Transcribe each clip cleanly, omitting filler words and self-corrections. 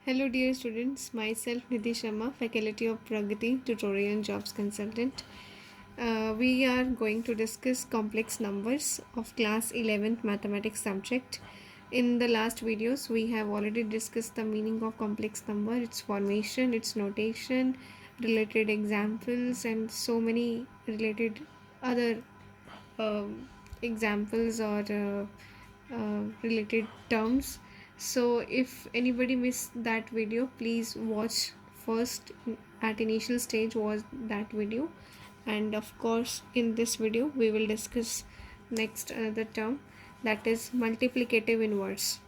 Hello dear students, myself Nidhi Sharma, Faculty of Pragati, Tutorial and Jobs Consultant. We are going to discuss complex numbers of class 11th mathematics subject. In the last videos, we have already discussed the meaning of complex number, its formation, its notation, related examples and so many related other examples or related terms. So if anybody missed that video, please watch first at initial stage was that video, and of course in this video we will discuss next another term, that is multiplicative inverse.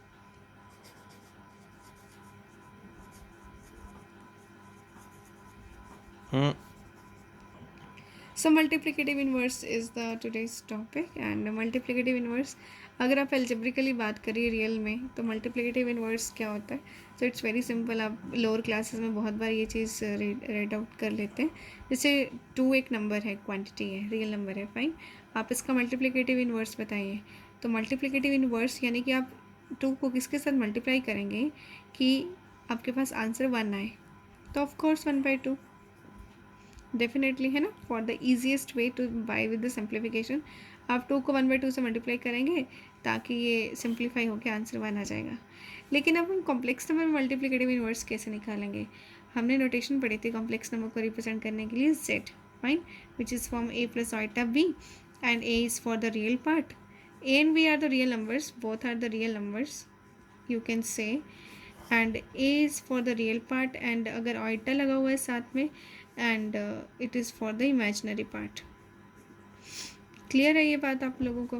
So multiplicative inverse is the today's topic, and multiplicative inverse अगर आप algebraically बात करिए real में तो multiplicative inverse क्या होता है. So it's very simple. आप लोअर क्लासेस में बहुत बार ये चीज़ रेड आउट कर लेते हैं. जैसे 2 एक नंबर है, क्वांटिटी है, रियल नंबर है, फाइन. आप इसका मल्टीप्लिकेटिव इन्वर्स बताइए. तो मल्टीप्लिकेटिव इन्वर्स यानी कि आप 2 को किसके साथ मल्टीप्लाई करेंगे कि आपके पास आंसर 1 आए. तो ऑफकोर्स 1/2 डेफिनेटली है ना. For the easiest way to by with the simplification आप 2 को 1/2 से मल्टीप्लाई करेंगे ताकि ये सिंप्लीफाई होकर आंसर 1 आ जाएगा. लेकिन अब हम कॉम्प्लेक्स नंबर में मल्टीप्लिकेटिव इन्वर्स कैसे निकालेंगे. हमने नोटेशन पढ़ी थी कॉम्प्लेक्स नंबर को रिप्रेजेंट करने के लिए z, fine, which is from a plus iota b and a is for the real part. a and b are the real numbers, both are the real numbers you can say, and a is for the real part and अगर iota लगा हुआ है साथ में and it is for the imaginary part. Clear है ये बात आप लोगों को.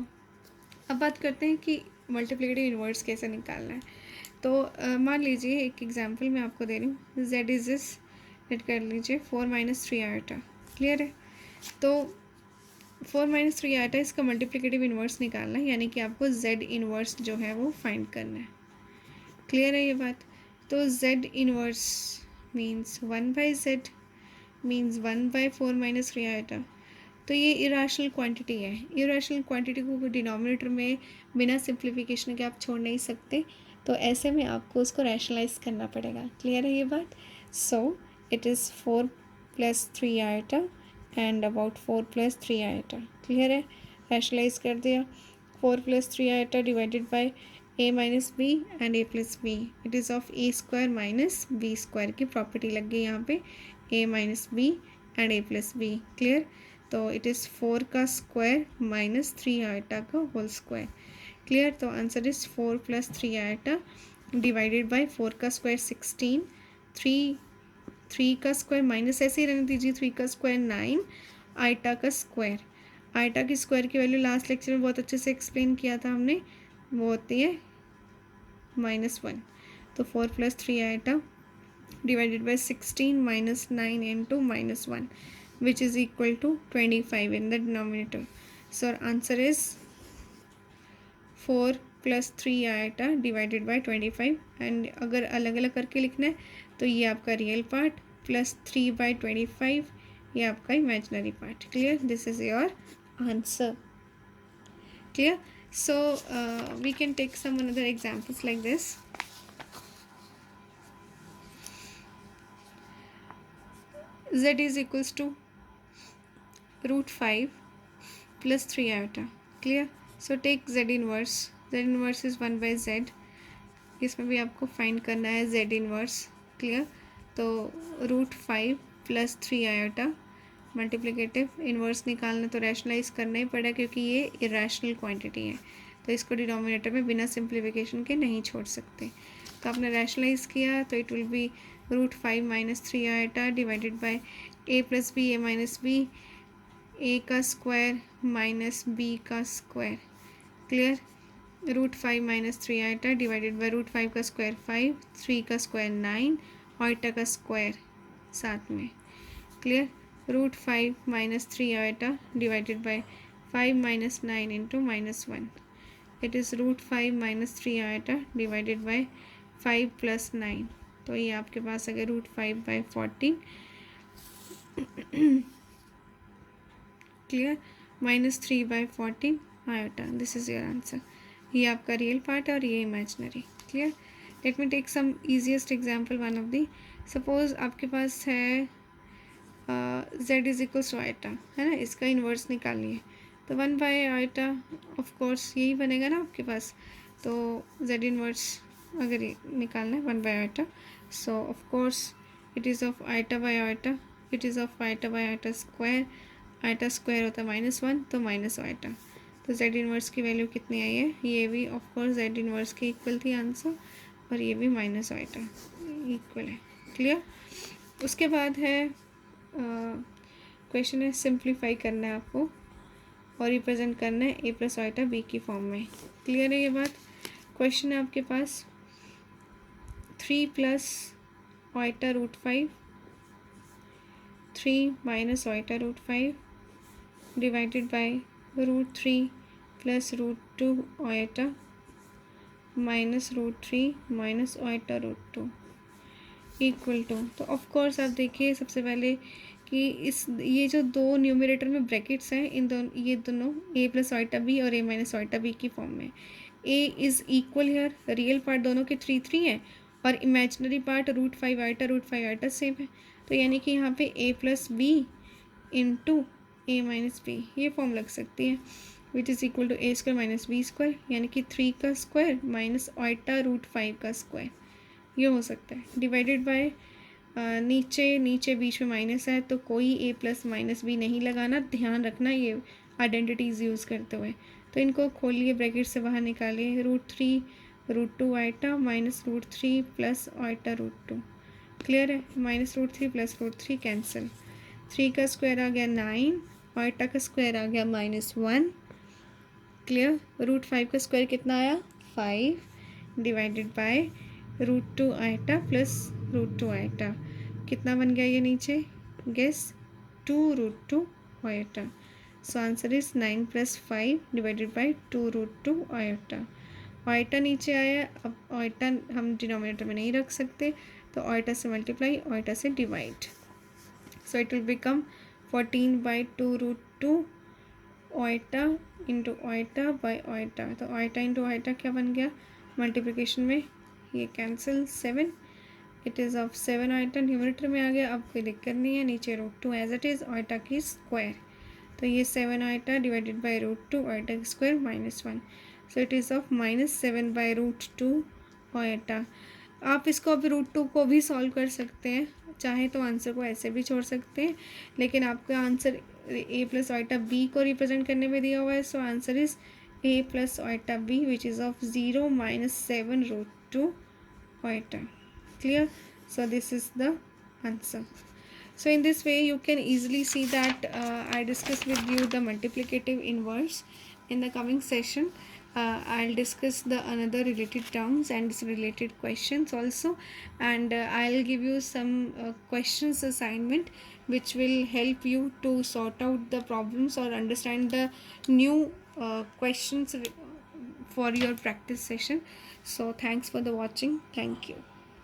अब बात करते हैं कि मल्टीप्लिकेटिव इन्वर्स कैसे निकालना है. तो मान लीजिए एक एग्जांपल मैं आपको दे रही हूँ. z इज दिस, एड कर लीजिए 4 - 3 आयोटा. क्लियर है. तो 4 - 3 आयोटा इसका मल्टीप्लिकेटिव इन्वर्स निकालना है, यानी कि आपको z इन्वर्स जो है वो फाइंड करना है. क्लियर है ये बात. तो z inverse means 1/z means 1/4 - 3 iota. तो ये इरेशनल क्वांटिटी है. इरेशनल क्वांटिटी को डिनोमिनेटर में बिना सिंप्लीफिकेशन के आप छोड़ नहीं सकते. तो ऐसे में आपको उसको रैशनलाइज करना पड़ेगा. क्लियर है ये बात. सो it is 4 + 3 iota and about 4 + 3 iota. Clear है. रैशनलाइज कर दिया. 4 + 3 iota divided bye a - b and a + b. It is of a² - b² की प्रॉपर्टी लग गई यहाँ पे. a - b and a + b. Clear. तो इट इज़ 4 का स्क्वायर माइनस 3 आयोटा का होल स्क्वायर. क्लियर. तो answer is 4 + 3 iota divided bye 4 का स्क्वायर 16, 3 का स्क्वायर माइनस ऐसे ही रहने दीजिए, 3 का स्क्वायर 9, आयोटा का स्क्वायर. आयोटा की स्क्वायर की वैल्यू लास्ट लेक्चर में बहुत अच्छे से एक्सप्लेन किया था हमने, वो होती है -1. तो 4 + 3 iota divided by 16 minus 9 into -1, which is equal to 25 in the denominator. So our answer is 4 + 3 iota divided by 25. and अगर अलग अलग करके लिखना है तो ये आपका रियल पार्ट प्लस 3/25 ये आपका imaginary part. Clear. This is your answer. Clear. So we can take some another examples like this. Z is equals to √5 plus 3 iota. Clear. So take Z inverse. Z inverse is 1/z. इसमें भी आपको find करना है Z inverse. Clear. तो √5 + 3 iota multiplicative inverse निकालना तो rationalise करना ही पड़ा क्योंकि ये इरेशनल क्वांटिटी है. तो इसको डिनोमिनेटर में बिना सिंप्लीफिकेशन के नहीं छोड़ सकते. तो आपने रैशनलाइज किया तो it will be √5 - 3 iota divided bye a + b a - b, a का स्क्वायर माइनस b का square. Clear. √5 - 3 iota divided by √5 का स्क्वायर 5, 3 का स्क्वायर 9, आयोटा का स्क्वायर साथ में. Clear. √5 - 3 iota divided by 5 - 9 into -1. It is √5 - 3 iota divided by 5 + 9. तो ये आपके पास अगर √5/14. Clear. -3/14 iota. This is your answer. ये आपका रियल पार्ट और ये imaginary. Clear. Let me take some easiest example, one of the, suppose आपके पास है z is equals to iota, है ना, इसका इन्वर्स निकालिए, तो 1/आइटा ऑफ कोर्स यही बनेगा ना आपके पास। तो z इन्वर्स अगर ये निकालना है 1/आइटा, so of course it is of iota by iota, it is of iota by iota square, iota square होता है -1, तो माइनस आइटा। तो z इन्वर्स की वैल्यू कितनी आई है, ये भी ऑफ कोर्स z इन्वर्स के इक्वल थी आंसर, और ये भी माइनस आइटा इक्वल है। क्लियर। उसके बाद है क्वेश्चन है सिंप्लीफाई करना है आपको और रिप्रेजेंट करना है a प्लस आइटा b की फॉर्म में। क्लियर है ये बात। क्वेश्चन है आपके पास 3 plus iota root 5, 3 minus iota root 5 divided by root 3 plus root 2 iota minus root 3 minus iota root 2 equal to. तो ऑफ कोर्स आप देखिए सबसे पहले कि ये जो दो न्यूमरेटर में ब्रैकेट्स हैं, इन दोनों, ये दोनों a प्लस आइटा बी और a माइनस आइटा बी की फॉर्म में। a is equal here, real part दोनों के 3 है और imaginary part root 5 iota same है। तो यानी कि यहाँ पे a plus B into a minus B ये फॉर्म लग सकती है, which is equal to a square minus B square, यानी कि 3 का स्क्वायर माइनस आइटा रूट 5 का स्क्वायर, ये हो सकता है। डिवाइडेड बाय नीचे बीच में माइनस है तो कोई a प्लस माइनस बी नहीं लगाना, ध्यान रखना ये आइडेंटिटीज़ यूज़ करते हुए। तो इनको खोलिए, ब्रैकेट से बाहर निकालिए, root 3 root 2 iota minus root 3 plus iota root 2। Clear है। Minus root 3 plus root 3 cancel, 3 का स्क्वायर आ गया 9, आइटा का स्क्वायर आ गया -1। क्लियर। रूट 5 का स्क्वायर कितना आया 5 divided by root 2 iota plus root 2 iota, कितना बन गया ये नीचे, guess 2 root 2 iota. So answer is 9 plus 5 divided by 2 root 2 iota. Iota नीचे आया, अब आइटा हम डिनोमिनेटर में नहीं रख सकते, तो आइटा से मल्टीप्लाई, आइटा से divide, so it will become 14/2 root 2 iota into iota by iota. तो आइटा इंटू आइटा क्या बन गया, मल्टीप्लिकेशन में ये cancel, 7, it is of 7 iota numerator में आ गया। अब कोई दिक्कत नहीं है, नीचे root 2 as it is, iota की स्क्वायर, तो ये 7 iota divided by root 2 iota की square -1, so it is of -7/√2 iota. आप इसको अभी रूट 2 को भी सॉल्व कर सकते हैं, चाहे तो आंसर को ऐसे भी छोड़ सकते हैं, लेकिन आपका answer a plus iota b को रिप्रेजेंट करने में दिया हुआ है, so answer is a plus iota b which is of 0 - 7/√2 iota. Clear. So this is the answer. So in this way you can easily see that I discussed with you the multiplicative inverse. In the coming session I'll discuss the another related terms and related questions also, and I'll give you some questions assignment which will help you to sort out the problems or understand the new questions for your practice session. So thanks for the watching. Thank you.